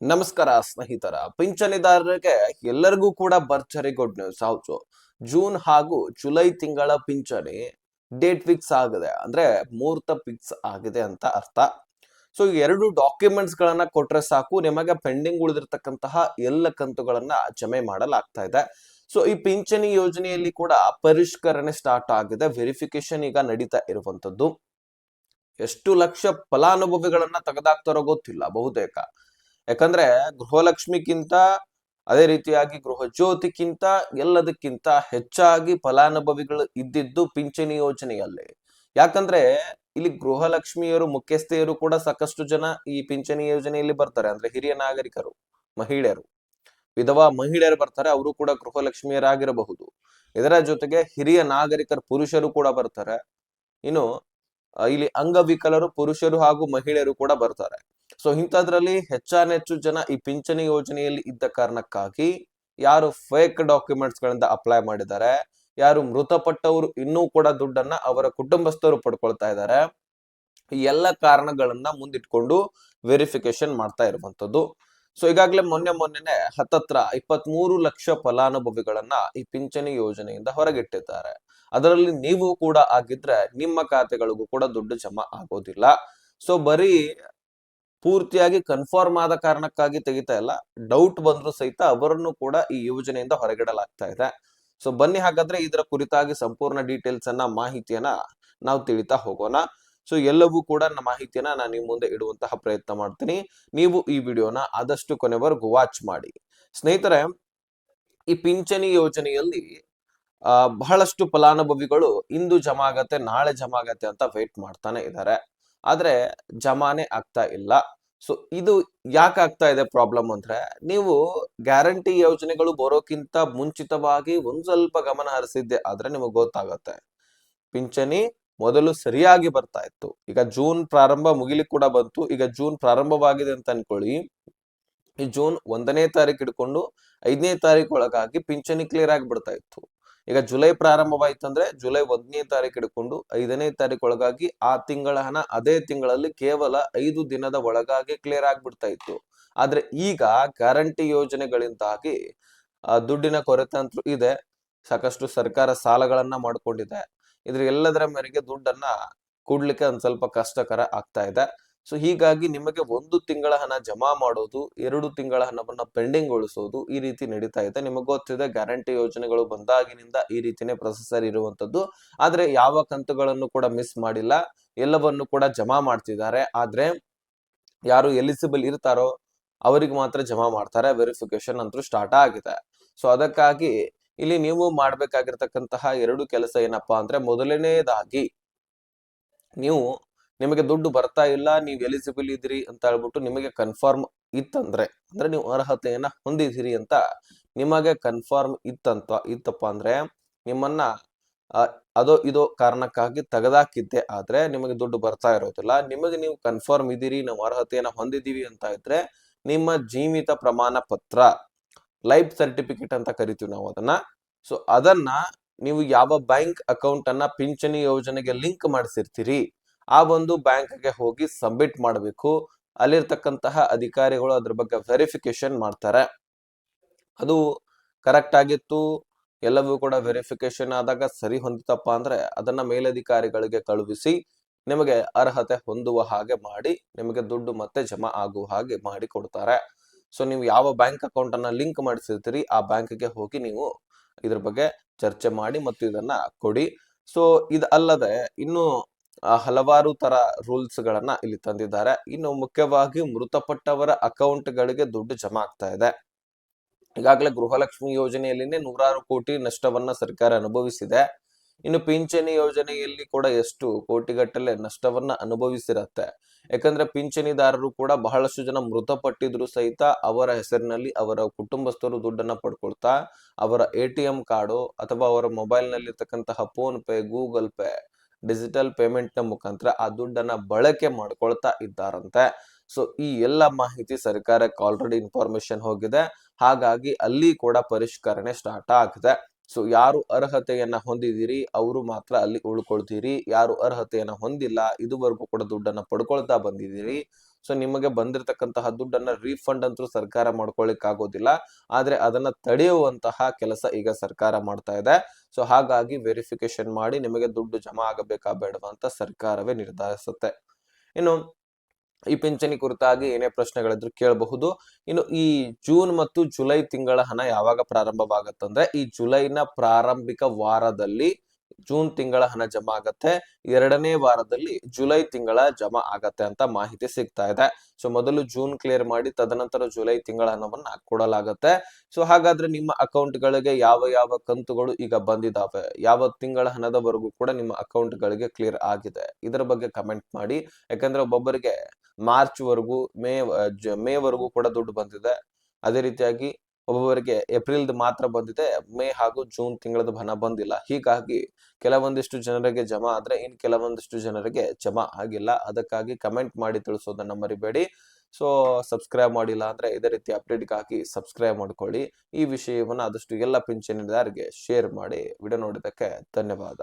ನಮಸ್ಕಾರ ಸ್ನೇಹಿತರ ಪಿಂಚಣಿದಾರರಿಗೆ ಎಲ್ಲರಿಗೂ ಕೂಡ ಭರ್ಜರಿ ಗುಡ್ ನ್ಯೂಸ್. ಹೌದು, ಜೂನ್ ಹಾಗೂ ಜುಲೈ ತಿಂಗಳ ಪಿಂಚಣಿ ಡೇಟ್ ಫಿಕ್ಸ್ ಆಗಿದೆ, ಅಂದ್ರೆ ಮುಹೂರ್ತ ಫಿಕ್ಸ್ ಆಗಿದೆ ಅಂತ ಅರ್ಥ. ಸೊ ಎರಡು ಡಾಕ್ಯುಮೆಂಟ್ಸ್ ಗಳನ್ನ ಕೊಟ್ರೆ ಸಾಕು, ನಿಮಗೆ ಪೆಂಡಿಂಗ್ ಉಳಿದಿರ್ತಕ್ಕಂತಹ ಎಲ್ಲ ಕಂತುಗಳನ್ನ ಜಮೆ ಮಾಡಲಾಗ್ತಾ ಇದೆ. ಸೊ ಈ ಪಿಂಚಣಿ ಯೋಜನೆಯಲ್ಲಿ ಕೂಡ ಪರಿಷ್ಕರಣೆ ಸ್ಟಾರ್ಟ್ ಆಗಿದೆ, ವೆರಿಫಿಕೇಶನ್ ಈಗ ನಡೀತಾ ಇರುವಂತದ್ದು. ಎಷ್ಟು ಲಕ್ಷ ಫಲಾನುಭವಿಗಳನ್ನ ತೆಗೆದಾಕ್ತಾರೋ ಗೊತ್ತಿಲ್ಲ ಬಹುತೇಕ. ಯಾಕಂದ್ರೆ ಗೃಹಲಕ್ಷ್ಮಿಗಿಂತ, ಅದೇ ರೀತಿಯಾಗಿ ಗೃಹ ಜ್ಯೋತಿಗಿಂತ ಎಲ್ಲದಕ್ಕಿಂತ ಹೆಚ್ಚಾಗಿ ಫಲಾನುಭವಿಗಳು ಇದ್ದಿದ್ದು ಪಿಂಚಣಿ ಯೋಜನೆಯಲ್ಲಿ. ಯಾಕಂದ್ರೆ ಇಲ್ಲಿ ಗೃಹಲಕ್ಷ್ಮಿಯರು ಮುಖ್ಯಸ್ಥೆಯರು ಕೂಡ ಸಾಕಷ್ಟು ಜನ ಈ ಪಿಂಚಣಿ ಯೋಜನೆಯಲ್ಲಿ ಬರ್ತಾರೆ. ಅಂದ್ರೆ ಹಿರಿಯ ನಾಗರಿಕರು, ಮಹಿಳೆಯರು, ವಿಧವಾ ಮಹಿಳೆಯರು ಬರ್ತಾರೆ, ಅವರು ಕೂಡ ಗೃಹಲಕ್ಷ್ಮಿಯರಾಗಿರಬಹುದು. ಇದರ ಜೊತೆಗೆ ಹಿರಿಯ ನಾಗರಿಕರು ಪುರುಷರು ಕೂಡ ಬರ್ತಾರೆ. ಇನ್ನು ಇಲ್ಲಿ ಅಂಗವಿಕಲರು ಪುರುಷರು ಹಾಗೂ ಮಹಿಳೆಯರು ಕೂಡ ಬರ್ತಾರೆ. ಸೊ ಇಂಥದ್ರಲ್ಲಿ ಹೆಚ್ಚಾನೆಚ್ಚು ಜನ ಈ ಪಿಂಚಣಿ ಯೋಜನೆಯಲ್ಲಿ ಇದ್ದ ಕಾರಣಕ್ಕಾಗಿ ಯಾರು ಫೇಕ್ ಡಾಕ್ಯುಮೆಂಟ್ಸ್ ಗಳಿಂದ ಅಪ್ಲೈ ಮಾಡಿದ್ದಾರೆ, ಯಾರು ಮೃತಪಟ್ಟವರು ಇನ್ನೂ ಕೂಡ ದುಡ್ಡನ್ನ ಅವರ ಕುಟುಂಬಸ್ಥರು ಪಡ್ಕೊಳ್ತಾ ಇದ್ದಾರೆ, ಈ ಎಲ್ಲ ಕಾರಣಗಳನ್ನ ಮುಂದಿಟ್ಕೊಂಡು ವೆರಿಫಿಕೇಶನ್ ಮಾಡ್ತಾ ಇರುವಂತದ್ದು. ಸೊ ಈಗಾಗಲೇ ಮೊನ್ನೆನೆ ಹತ್ತತ್ರ 23 ಲಕ್ಷ ಫಲಾನುಭವಿಗಳನ್ನ ಈ ಪಿಂಚಣಿ ಯೋಜನೆಯಿಂದ ಹೊರಗಿಟ್ಟಿದ್ದಾರೆ. ಅದರಲ್ಲಿ ನೀವು ಕೂಡ ಆಗಿದ್ರೆ ನಿಮ್ಮ ಖಾತೆಗಳಿಗೂ ಕೂಡ ದುಡ್ಡು ಜಮಾ ಆಗೋದಿಲ್ಲ. ಸೊ ಬರೀ ಪೂರ್ತಿಯಾಗಿ ಕನ್ಫರ್ಮ್ ಆದ ಕಾರಣಕ್ಕಾಗಿ ತೆಗಿತಾ ಇಲ್ಲ, ಡೌಟ್ ಬಂದ್ರು ಸಹಿತ ಅವರನ್ನು ಕೂಡ ಈ ಯೋಜನೆಯಿಂದ ಹೊರಗಿಡಲಾಗ್ತಾ ಇದೆ. ಸೊ ಬನ್ನಿ ಹಾಗಾದ್ರೆ ಇದರ ಕುರಿತಾಗಿ ಸಂಪೂರ್ಣ ಡೀಟೇಲ್ಸ್ ಅನ್ನ, ಮಾಹಿತಿಯನ್ನ ನಾವು ತಿಳಿತಾ ಹೋಗೋಣ. ಸೊ ಎಲ್ಲವೂ ಕೂಡ ನನ್ನ ಮಾಹಿತಿಯನ್ನ ನಾನು ನಿಮ್ಮ ಮುಂದೆ ಇಡುವಂತಹ ಪ್ರಯತ್ನ ಮಾಡ್ತೀನಿ. ನೀವು ಈ ವಿಡಿಯೋನ ಆದಷ್ಟು ಕೊನೆವರೆಗೂ ವಾಚ್ ಮಾಡಿ. ಸ್ನೇಹಿತರೆ, ಈ ಪಿಂಚಣಿ ಯೋಜನೆಯಲ್ಲಿ ಬಹಳಷ್ಟು ಫಲಾನುಭವಿಗಳು ಇಂದು ಜಮಾ ಆಗತ್ತೆ, ನಾಳೆ ಜಮಾ ಆಗತ್ತೆ ಅಂತ ವೇಟ್ ಮಾಡ್ತಾನೆ ಇದ್ದಾರೆ. ಆದ್ರೆ ಜಮಾನೆ ಆಗ್ತಾ ಇಲ್ಲ. ಸೊ ಇದು ಯಾಕೆ ಆಗ್ತಾ ಇದೆ ಪ್ರಾಬ್ಲಮ್ ಅಂದ್ರೆ, ನೀವು ಗ್ಯಾರಂಟಿ ಯೋಜನೆಗಳು ಬರೋಕ್ಕಿಂತ ಮುಂಚಿತವಾಗಿ ಒಂದ್ ಸ್ವಲ್ಪ ಗಮನ ಹರಿಸಿದ್ದೆ ಆದ್ರೆ ನಿಮಗೆ ಗೊತ್ತಾಗತ್ತೆ. ಪಿಂಚಣಿ ಮೊದಲು ಸರಿಯಾಗಿ ಬರ್ತಾ ಇತ್ತು. ಈಗ ಜೂನ್ ಪ್ರಾರಂಭ ಮುಗಿಲಿಕ್ಕೆ ಕೂಡ ಬಂತು. ಈಗ ಜೂನ್ ಪ್ರಾರಂಭವಾಗಿದೆ ಅಂತ ಅನ್ಕೊಳ್ಳಿ. ಈ ಜೂನ್ 1ನೇ ತಾರೀಕು ಹಿಡ್ಕೊಂಡು 5ನೇ ತಾರೀಕು ಒಳಗಾಗಿ ಪಿಂಚಣಿ ಕ್ಲಿಯರ್ ಆಗಿಬಿಡ್ತಾ ಇತ್ತು. ಈಗ ಜುಲೈ ಪ್ರಾರಂಭವಾಯ್ತಂದ್ರೆ ಜುಲೈ 1ನೇ ತಾರೀಕು ಹಿಡ್ಕೊಂಡು 5ನೇ ತಾರೀಕು ಒಳಗಾಗಿ ಆ ತಿಂಗಳ ಹಣ ಅದೇ ತಿಂಗಳಲ್ಲಿ ಕೇವಲ 5 ದಿನದ ಒಳಗಾಗಿ ಕ್ಲಿಯರ್ ಆಗ್ಬಿಡ್ತಾ ಇತ್ತು. ಆದ್ರೆ ಈಗ ಗ್ಯಾರಂಟಿ ಯೋಜನೆಗಳಿಂದಾಗಿ ದುಡ್ಡಿನ ಕೊರತೆ ಅಂತೂ ಇದೆ. ಸಾಕಷ್ಟು ಸರ್ಕಾರ ಸಾಲಗಳನ್ನ ಮಾಡ್ಕೊಂಡಿದೆ. ಇದ್ರ ಎಲ್ಲದರ ಮೇರೆಗೆ ದುಡ್ಡನ್ನ ಕೂಡ್ಲಿಕ್ಕೆ ಒಂದ್ ಸ್ವಲ್ಪ ಕಷ್ಟಕರ ಆಗ್ತಾ ಇದೆ. ಸೊ ಹೀಗಾಗಿ ನಿಮಗೆ 1 ತಿಂಗಳ ಹಣ ಜಮಾ ಮಾಡೋದು, 2 ತಿಂಗಳ ಹಣವನ್ನ ಪೆಂಡಿಂಗ್ ಉಳಿಸೋದು, ಈ ರೀತಿ ನಡೀತಾ ಇದೆ. ನಿಮಗೆ ಗೊತ್ತಿದೆ, ಗ್ಯಾರಂಟಿ ಯೋಜನೆಗಳು ಬಂದಾಗಿನಿಂದ ಈ ರೀತಿನೇ ಪ್ರೊಸೆಸರ್ ಇರುವಂತದ್ದು. ಆದ್ರೆ ಯಾವ ಕಂತುಗಳನ್ನು ಕೂಡ ಮಿಸ್ ಮಾಡಿಲ್ಲ, ಎಲ್ಲವನ್ನು ಕೂಡ ಜಮಾ ಮಾಡ್ತಿದ್ದಾರೆ. ಆದ್ರೆ ಯಾರು ಎಲಿಜಿಬಲ್ ಇರ್ತಾರೋ ಅವರಿಗೆ ಮಾತ್ರ ಜಮಾ ಮಾಡ್ತಾರೆ. ವೆರಿಫಿಕೇಶನ್ ಅಂತೂ ಸ್ಟಾರ್ಟ್ ಆಗಿದೆ. ಸೊ ಅದಕ್ಕಾಗಿ ಇಲ್ಲಿ ನೀವು ಮಾಡ್ಬೇಕಾಗಿರ್ತಕ್ಕಂತಹ 2 ಕೆಲಸ ಏನಪ್ಪಾ ಅಂದ್ರೆ, ಮೊದಲನೇದಾಗಿ ನಿಮಗೆ ದುಡ್ಡು ಬರ್ತಾ ಇಲ್ಲ, ನೀವು ಎಲಿಜಿಬಲ್ ಇದ್ರಿ ಅಂತ ಹೇಳ್ಬಿಟ್ಟು ನಿಮಗೆ ಕನ್ಫರ್ಮ್ ಇತ್ತಂದ್ರೆ, ಅಂದ್ರೆ ನೀವು ಅರ್ಹತೆಯನ್ನ ಹೊಂದಿದ್ದೀರಿ ಅಂತ ನಿಮಗೆ ಕನ್ಫರ್ಮ್ ಇತ್ತಪ್ಪ ಅಂದ್ರೆ, ನಿಮ್ಮನ್ನ ಅದೋ ಇದೋ ಕಾರಣಕ್ಕಾಗಿ ತೆಗೆದಾಕಿದ್ದೆ ಆದ್ರೆ ನಿಮಗೆ ದುಡ್ಡು ಬರ್ತಾ ಇರೋದಿಲ್ಲ. ನಿಮಗೆ ನೀವು ಕನ್ಫರ್ಮ್ ಇದೀರಿ, ನಾವು ಅರ್ಹತೆಯನ್ನ ಹೊಂದಿದೀವಿ ಅಂತ ಇದ್ರೆ ನಿಮ್ಮ ಜೀವಿತ ಪ್ರಮಾಣ ಪತ್ರ, ಲೈಫ್ ಸರ್ಟಿಫಿಕೇಟ್ ಅಂತ ಕರಿತೀವಿ ನಾವು ಅದನ್ನ. ಸೊ ಅದನ್ನ ನೀವು ಯಾವ ಬ್ಯಾಂಕ್ ಅಕೌಂಟ್ ಅನ್ನ ಪಿಂಚಣಿ ಯೋಜನೆಗೆ ಲಿಂಕ್ ಮಾಡಿಸಿರ್ತೀರಿ ಆ ಒಂದು ಬ್ಯಾಂಕ್ಗೆ ಹೋಗಿ ಸಬ್ಮಿಟ್ ಮಾಡಬೇಕು. ಅಲ್ಲಿರ್ತಕ್ಕಂತಹ ಅಧಿಕಾರಿಗಳು ಅದ್ರ ಬಗ್ಗೆ ವೆರಿಫಿಕೇಶನ್ ಮಾಡ್ತಾರೆ. ಅದು ಕರೆಕ್ಟ್ ಆಗಿತ್ತು, ಎಲ್ಲವೂ ಕೂಡ ವೆರಿಫಿಕೇಶನ್ ಆದಾಗ ಸರಿ ಹೊಂದಿತಪ್ಪ ಅಂದ್ರೆ ಅದನ್ನ ಮೇಲಧಿಕಾರಿಗಳಿಗೆ ಕಳುಹಿಸಿ ನಿಮಗೆ ಅರ್ಹತೆ ಹೊಂದುವ ಹಾಗೆ ಮಾಡಿ ನಿಮಗೆ ದುಡ್ಡು ಮತ್ತೆ ಜಮಾ ಆಗುವ ಹಾಗೆ ಮಾಡಿ ಕೊಡ್ತಾರೆ. ಸೊ ನೀವು ಯಾವ ಬ್ಯಾಂಕ್ ಅಕೌಂಟ್ ಅನ್ನ ಲಿಂಕ್ ಮಾಡಿಸಿರ್ತೀರಿ ಆ ಬ್ಯಾಂಕ್ಗೆ ಹೋಗಿ ನೀವು ಇದ್ರ ಬಗ್ಗೆ ಚರ್ಚೆ ಮಾಡಿ ಮತ್ತು ಇದನ್ನ ಕೊಡಿ. ಸೊ ಇದು ಅಲ್ಲದೆ ಇನ್ನು ಹಲವಾರು ತರ ರೂಲ್ಸ್ ಗಳನ್ನ ಇಲ್ಲಿ ತಂದಿದ್ದಾರೆ. ಇನ್ನು ಮುಖ್ಯವಾಗಿ ಮೃತಪಟ್ಟವರ ಅಕೌಂಟ್ ಗಳಿಗೆ ದುಡ್ಡು ಜಮಾ ಆಗ್ತಾ ಇದೆ. ಈಗಾಗಲೇ ಗೃಹಲಕ್ಷ್ಮಿ ಯೋಜನೆಯಲ್ಲಿನೇ 100 ಕೋಟಿ ನಷ್ಟವನ್ನ ಸರ್ಕಾರ ಅನುಭವಿಸಿದೆ. ಇನ್ನು ಪಿಂಚಣಿ ಯೋಜನೆಯಲ್ಲಿ ಕೂಡ ಎಷ್ಟು ಕೋಟಿಗಟ್ಟಲೆ ನಷ್ಟವನ್ನ ಅನುಭವಿಸಿರತ್ತೆ. ಯಾಕಂದ್ರೆ ಪಿಂಚಣಿದಾರರು ಕೂಡ ಬಹಳಷ್ಟು ಜನ ಮೃತಪಟ್ಟಿದ್ರು ಸಹಿತ ಅವರ ಹೆಸರಿನಲ್ಲಿ ಅವರ ಕುಟುಂಬಸ್ಥರು ದುಡ್ಡನ್ನ ಪಡ್ಕೊಳ್ತಾ ಅವರ ATM ಕಾರ್ಡು ಅಥವಾ ಅವರ ಮೊಬೈಲ್ ನಲ್ಲಿ ಇರ್ತಕ್ಕಂತಹ phone pay, Google pay, digital payment ನ ಮುಖಾಂತರ ಆ ದುಡ್ಡನ್ನ ಬಳಕೆ ಮಾಡ್ಕೊಳ್ತಾ ಇದ್ದಾರಂತೆ. ಸೊ ಈ ಎಲ್ಲ ಮಾಹಿತಿ ಸರ್ಕಾರಕ್ಕೆ ಆಲ್ರೆಡಿ ಇನ್ಫಾರ್ಮೇಶನ್ ಹೋಗಿದೆ. ಹಾಗಾಗಿ ಅಲ್ಲಿ ಕೂಡ ಪರಿಷ್ಕರಣೆ ಸ್ಟಾರ್ಟ್ ಆಗಿದೆ. ಸೊ ಯಾರು ಅರ್ಹತೆಯನ್ನ ಹೊಂದಿದಿರಿ ಅವರು ಮಾತ್ರ ಅಲ್ಲಿ ಉಳ್ಕೊಳ್ತೀರಿ. ಯಾರು ಅರ್ಹತೆಯನ್ನ ಹೊಂದಿಲ್ಲ, ಇದುವರೆಗೂ ಕೂಡ ದುಡ್ಡನ್ನ ಪಡ್ಕೊಳ್ತಾ ಬಂದಿದ್ದೀರಿ, ಸೊ ನಿಮಗೆ ಬಂದಿರತಕ್ಕಂತಹ ದುಡ್ಡನ್ನ ರೀಫಂಡ್ ಅಂತೂ ಸರ್ಕಾರ ಮಾಡ್ಕೊಳ್ಳಿಕ್ ಆಗೋದಿಲ್ಲ. ಆದ್ರೆ ಅದನ್ನ ತಡೆಯುವಂತಹ ಕೆಲಸ ಈಗ ಸರ್ಕಾರ ಮಾಡ್ತಾ ಇದೆ. ಸೊ ಹಾಗಾಗಿ ವೆರಿಫಿಕೇಶನ್ ಮಾಡಿ ನಿಮಗೆ ದುಡ್ಡು ಜಮಾ ಆಗಬೇಕಾ ಬೇಡವಾ ಅಂತ ಸರ್ಕಾರವೇ ನಿರ್ಧರಿಸುತ್ತೆ. ಇನ್ನು ಈ ಪಿಂಚಣಿ ಕುರಿತಾಗಿ ಏನೇ ಪ್ರಶ್ನೆಗಳಿದ್ರು ಕೇಳಬಹುದು. ಇನ್ನು ಈ ಜೂನ್ ಮತ್ತು ಜುಲೈ ತಿಂಗಳ ಹಣ ಯಾವಾಗ ಪ್ರಾರಂಭವಾಗತ್ತಂದ್ರೆ ಈ ಜುಲೈನ ಪ್ರಾರಂಭಿಕ ವಾರದಲ್ಲಿ ಜೂನ್ ತಿಂಗಳ ಹಣ ಜಮಾ ಆಗತ್ತೆ. 2ನೇ ವಾರದಲ್ಲಿ ಜುಲೈ ತಿಂಗಳ ಜಮಾ ಆಗತ್ತೆ ಅಂತ ಮಾಹಿತಿ ಸಿಗ್ತಾ ಇದೆ. ಸೊ ಮೊದಲು ಜೂನ್ ಕ್ಲಿಯರ್ ಮಾಡಿ ತದನಂತರ ಜುಲೈ ತಿಂಗಳ ಹಣವನ್ನ ಕೊಡಲಾಗತ್ತೆ. ಸೊ ಹಾಗಾದ್ರೆ ನಿಮ್ಮ ಅಕೌಂಟ್ ಗಳಿಗೆ ಯಾವ ಯಾವ ಕಂತುಗಳು ಈಗ ಬಂದಿದಾವೆ, ಯಾವ ತಿಂಗಳ ಹಣದವರೆಗೂ ಕೂಡ ನಿಮ್ಮ ಅಕೌಂಟ್ ಗಳಿಗೆ ಕ್ಲಿಯರ್ ಆಗಿದೆ, ಇದರ ಬಗ್ಗೆ ಕಮೆಂಟ್ ಮಾಡಿ. ಯಾಕಂದ್ರೆ ಒಬ್ಬೊಬ್ಬರಿಗೆ ಮಾರ್ಚ್ ವರೆಗೂ ಮೇ ವರೆಗೂ ಕೂಡ ದುಡ್ಡು ಬಂದಿದೆ. ಅದೇ ರೀತಿಯಾಗಿ ಒಬ್ಬೊಬ್ಬರಿಗೆ ಏಪ್ರಿಲ್ದು ಮಾತ್ರ ಬಂದಿದೆ, ಮೇ ಹಾಗೂ ಜೂನ್ ತಿಂಗಳದ ಹಣ ಬಂದಿಲ್ಲ. ಹೀಗಾಗಿ ಕೆಲವೊಂದಿಷ್ಟು ಜನರಿಗೆ ಜಮಾ ಆದ್ರೆ ಇನ್ ಕೆಲವೊಂದಿಷ್ಟು ಜನರಿಗೆ ಜಮಾ ಆಗಿಲ್ಲ. ಅದಕ್ಕಾಗಿ ಕಮೆಂಟ್ ಮಾಡಿ ತಿಳಿಸೋದನ್ನ ಮರಿಬೇಡಿ. ಸೊ ಸಬ್ಸ್ಕ್ರೈಬ್ ಮಾಡಿಲ್ಲ ಅಂದ್ರೆ ಇದೇ ರೀತಿ ಅಪ್ಡೇಟ್ಗಾಗಿ ಸಬ್ಸ್ಕ್ರೈಬ್ ಮಾಡ್ಕೊಳ್ಳಿ. ಈ ವಿಷಯವನ್ನ ಆದಷ್ಟು ಎಲ್ಲ ಪಿಂಚಣಿದಾರರಿಗೆ ಶೇರ್ ಮಾಡಿ. ವಿಡಿಯೋ ನೋಡಿದ್ದಕ್ಕೆ ಧನ್ಯವಾದ.